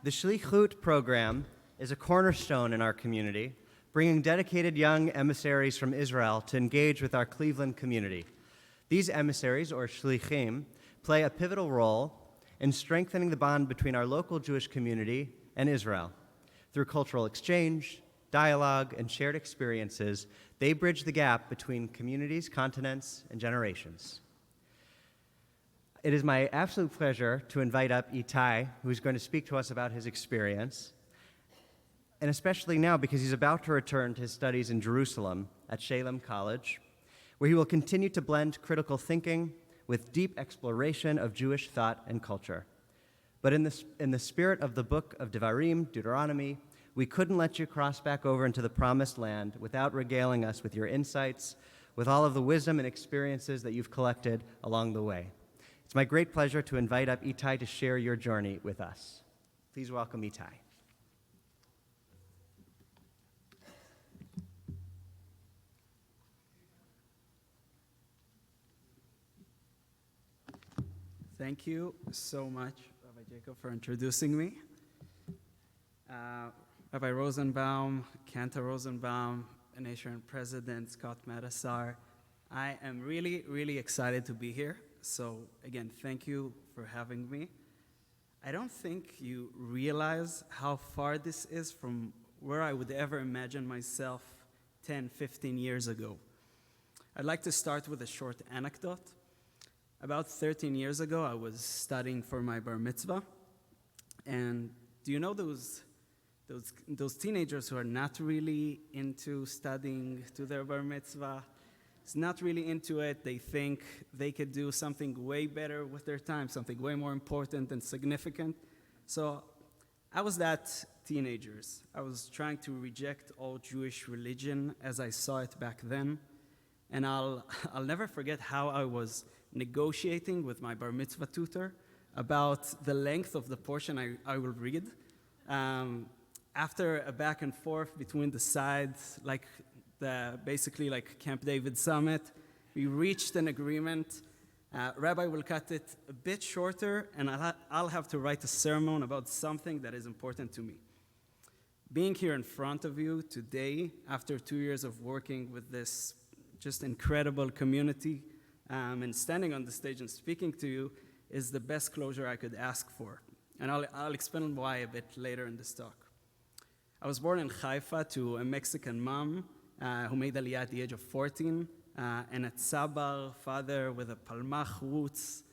The Shaliach program is a cornerstone in our community, bringing dedicated young emissaries from Israel to engage with our Cleveland community. These emissaries, or shlichim, play a pivotal role in strengthening the bond between our local Jewish community and Israel. Through cultural exchange, dialogue, and shared experiences, they bridge the gap between communities, continents, and generations. It is my absolute pleasure to invite up Itay, who is going to speak to us about his experience, and especially now because he's about to return to his studies in Jerusalem at Shalem College, where he will continue to blend critical thinking with deep exploration of Jewish thought and culture. But in the spirit of the book of Devarim, Deuteronomy, we couldn't let you cross back over into the promised land without regaling us with your insights, with all of the wisdom and experiences that you've collected along the way. It's my great pleasure to invite up Itay to share your journey with us. Please welcome Itay. Thank you so much, Rabbi Jacob, for introducing me. Rabbi Rosenbaum, Cantor Rosenbaum, Nation President Scott Madasar, I am really, really excited to be here. So again, thank you for having me. I don't think you realize how far this is from where I would ever imagine myself 10, 15 years ago. I'd like to start with a short anecdote. About 13 years ago, I was studying for my bar mitzvah. And do you know those teenagers who are not really into studying to their bar mitzvah? It's not really into it. They think they could do something way better with their time, something way more important and significant. So I was that teenagers. I was trying to reject all Jewish religion as I saw it back then. And I'll never forget how I was negotiating with my bar mitzvah tutor about the length of the portion I will read. After a back and forth between the sides, basically like Camp David summit, we reached an agreement. Rabbi will cut it a bit shorter, and I'll have to write a sermon about something that is important to me. Being here in front of you today, after 2 years of working with this just incredible community, and standing on the stage and speaking to you is the best closure I could ask for. And I'll explain why a bit later in this talk. I was born in Haifa to a Mexican mom who made Aliyah at the age of 14, and a tzabar father with a palmach roots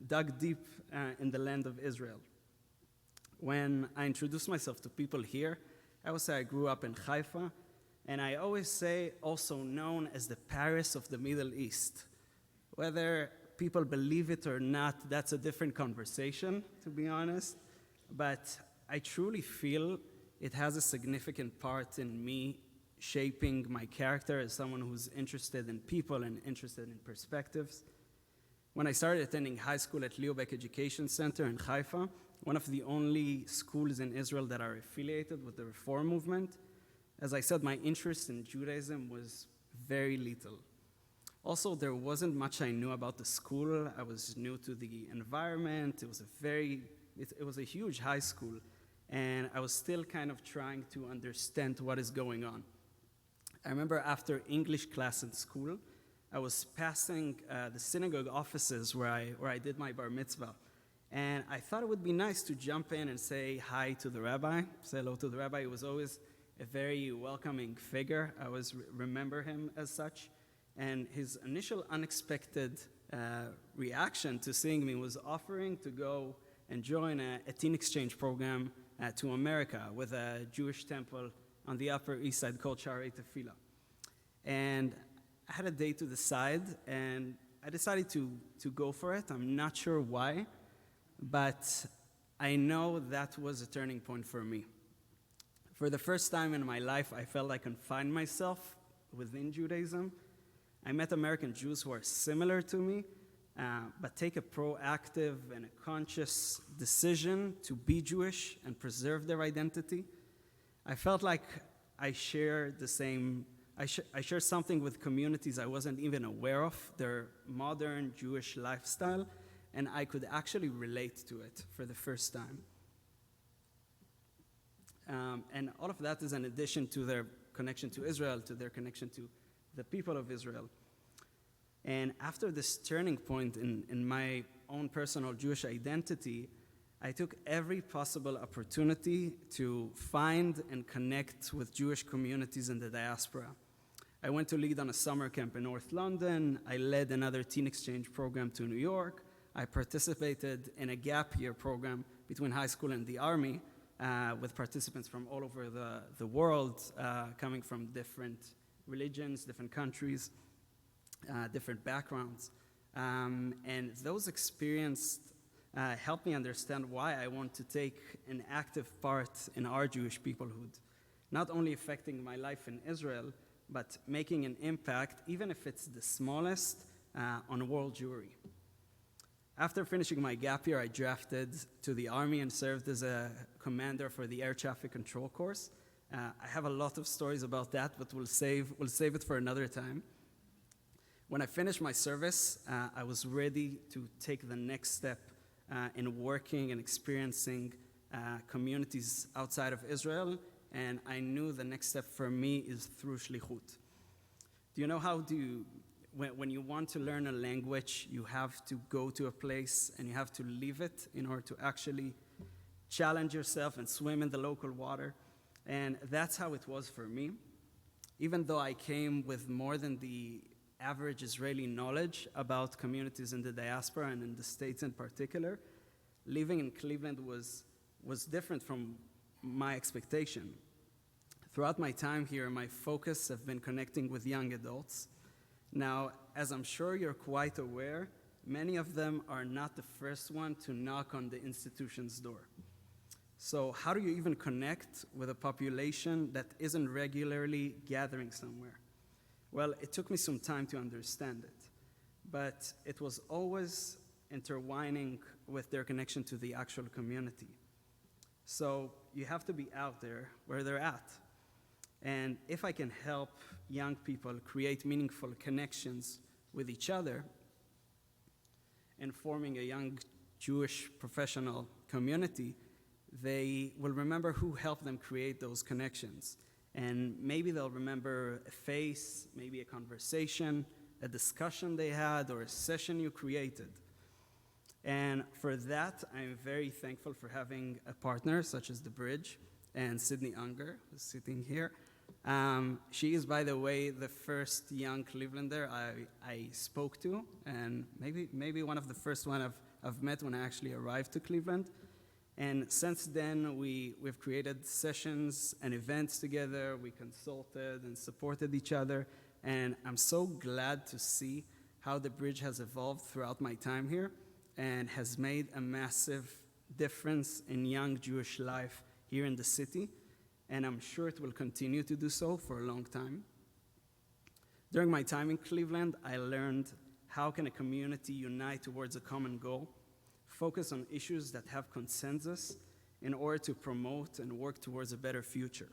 dug deep in the land of Israel. When I introduce myself to people here, I always say I grew up in Haifa, and I always say also known as the Paris of the Middle East. Whether people believe it or not, that's a different conversation, to be honest. But I truly feel it has a significant part in me shaping my character as someone who's interested in people and interested in perspectives. When I started attending high school at Liobek Education Center in Haifa, one of the only schools in Israel that are affiliated with the Reform movement, as I said, my interest in Judaism was very little. Also, there wasn't much I knew about the school. I was new to the environment. It was a huge high school, and I was still kind of trying to understand what is going on. I remember after English class in school, I was passing the synagogue offices where I did my bar mitzvah, and I thought it would be nice to jump in and say hi to the rabbi, say hello to the rabbi. It was always a very welcoming figure. I always remember him as such. And his initial unexpected reaction to seeing me was offering to go and join a teen exchange program to America with a Jewish temple on the Upper East Side called Sharei Tefillah. And I had a day to decide, and I decided to go for it. I'm not sure why, but I know that was a turning point for me. For the first time in my life, I felt I can find myself within Judaism. I met American Jews who are similar to me, but take a proactive and a conscious decision to be Jewish and preserve their identity. I felt like I share something with communities I wasn't even aware of, their modern Jewish lifestyle, and I could actually relate to it for the first time. And all of that is in addition to their connection to Israel, to their connection to the people of Israel. And after this turning point in my own personal Jewish identity, I took every possible opportunity to find and connect with Jewish communities in the diaspora. I went to lead on a summer camp in North London. I led another teen exchange program to New York. I participated in a gap year program between high school and the army with participants from all over the world, coming from different religions, different countries, different backgrounds. And those experiences helped me understand why I want to take an active part in our Jewish peoplehood, not only affecting my life in Israel, but making an impact, even if it's the smallest, on world Jewry. After finishing my gap year, I drafted to the Army and served as a commander for the air traffic control course. I have a lot of stories about that, but we'll save it for another time. When I finished my service, I was ready to take the next step in working and experiencing communities outside of Israel, and I knew the next step for me is through Shlichut. Do you know when you want to learn a language, you have to go to a place and you have to leave it in order to actually challenge yourself and swim in the local water? And that's how it was for me. Even though I came with more than the average Israeli knowledge about communities in the diaspora and in the States in particular, living in Cleveland was different from my expectation. Throughout my time here, my focus have been connecting with young adults. Now, as I'm sure you're quite aware, many of them are not the first one to knock on the institution's door. So how do you even connect with a population that isn't regularly gathering somewhere? Well, it took me some time to understand it, but it was always intertwining with their connection to the actual community. So you have to be out there where they're at. And if I can help young people create meaningful connections with each other and forming a young Jewish professional community, they will remember who helped them create those connections. And maybe they'll remember a face, maybe a conversation, a discussion they had, or a session you created. And for that, I'm very thankful for having a partner such as The Bridge and Sydney Unger, who's sitting here. She is, by the way, the first young Clevelander I spoke to, and maybe one of the first one I've met when I actually arrived to Cleveland. And since then, we've created sessions and events together. We consulted and supported each other. And I'm so glad to see how The Bridge has evolved throughout my time here and has made a massive difference in young Jewish life here in the city. And I'm sure it will continue to do so for a long time. During my time in Cleveland, I learned how can a community unite towards a common goal, focus on issues that have consensus in order to promote and work towards a better future.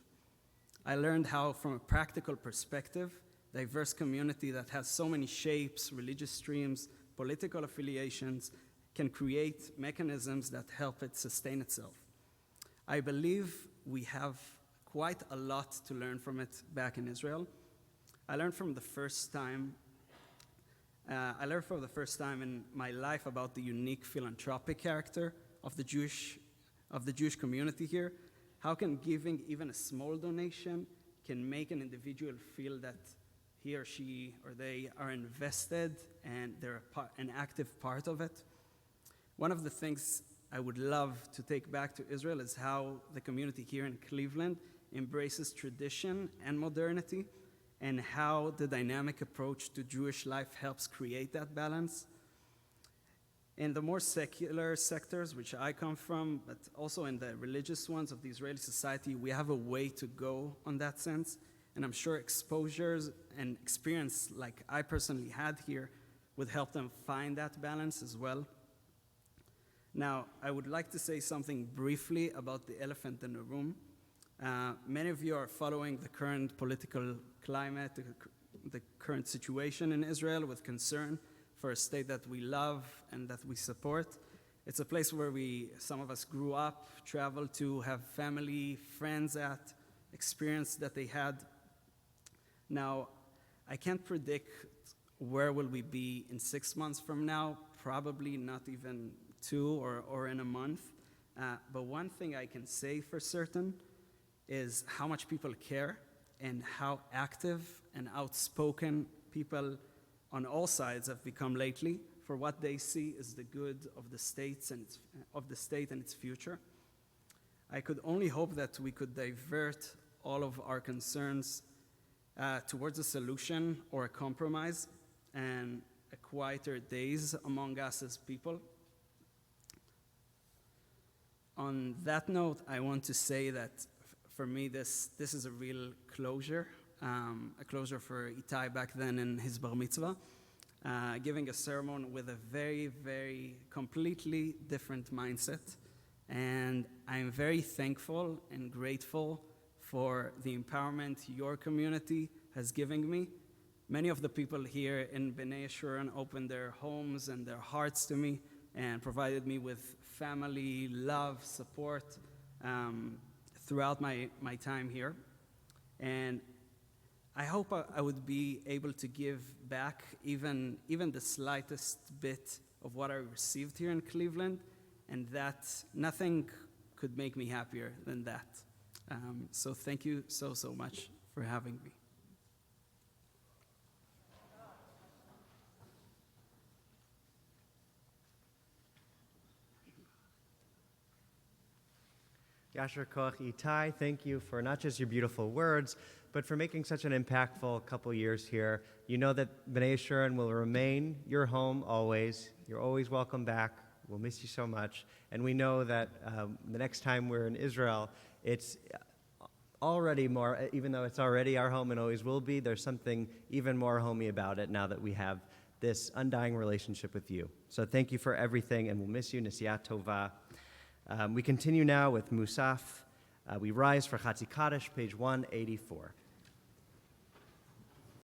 I learned how, from a practical perspective, diverse community that has so many shapes, religious streams, political affiliations, can create mechanisms that help it sustain itself. I believe we have quite a lot to learn from it back in Israel. I learned for the first time in my life about the unique philanthropic character of the Jewish community here. How can giving even a small donation can make an individual feel that he or she or they are invested and they're an active part of it? One of the things I would love to take back to Israel is how the community here in Cleveland embraces tradition and modernity, and how the dynamic approach to Jewish life helps create that balance. In the more secular sectors, which I come from, but also in the religious ones of the Israeli society, we have a way to go on that sense, and I'm sure exposures and experience like I personally had here would help them find that balance as well. Now, I would like to say something briefly about the elephant in the room. Many of you are following the current political climate, the current situation in Israel with concern for a state that we love and that we support. It's a place where some of us grew up, traveled to, have family, friends at, experience that they had. Now, I can't predict where will we be in 6 months from now, probably not even 2 or in a month. But one thing I can say for certain is how much people care and how active and outspoken people on all sides have become lately for what they see as the good of the state and its future. I could only hope that we could divert all of our concerns towards a solution or a compromise and a quieter days among us as people. On that note, I want to say that for me, this is a real closure, a closure for Itay back then in his bar mitzvah, giving a sermon with a very, very completely different mindset. And I'm very thankful and grateful for the empowerment your community has given me. Many of the people here in Bnei Yeshurun opened their homes and their hearts to me and provided me with family, love, support throughout my time here. And I hope I would be able to give back even the slightest bit of what I received here in Cleveland, and that nothing could make me happier than that. So thank you so much for having me. Yasher Koch Itay, thank you for not just your beautiful words, but for making such an impactful couple years here. You know that Bnei Yeshurun will remain your home always. You're always welcome back. We'll miss you so much. And we know that the next time we're in Israel, it's already more, even though it's already our home and always will be, there's something even more homey about it now that we have this undying relationship with you. So thank you for everything, and we'll miss you. Nesiat Tova. We continue now with Musaf. We rise for Chatzi Kaddish, page 184.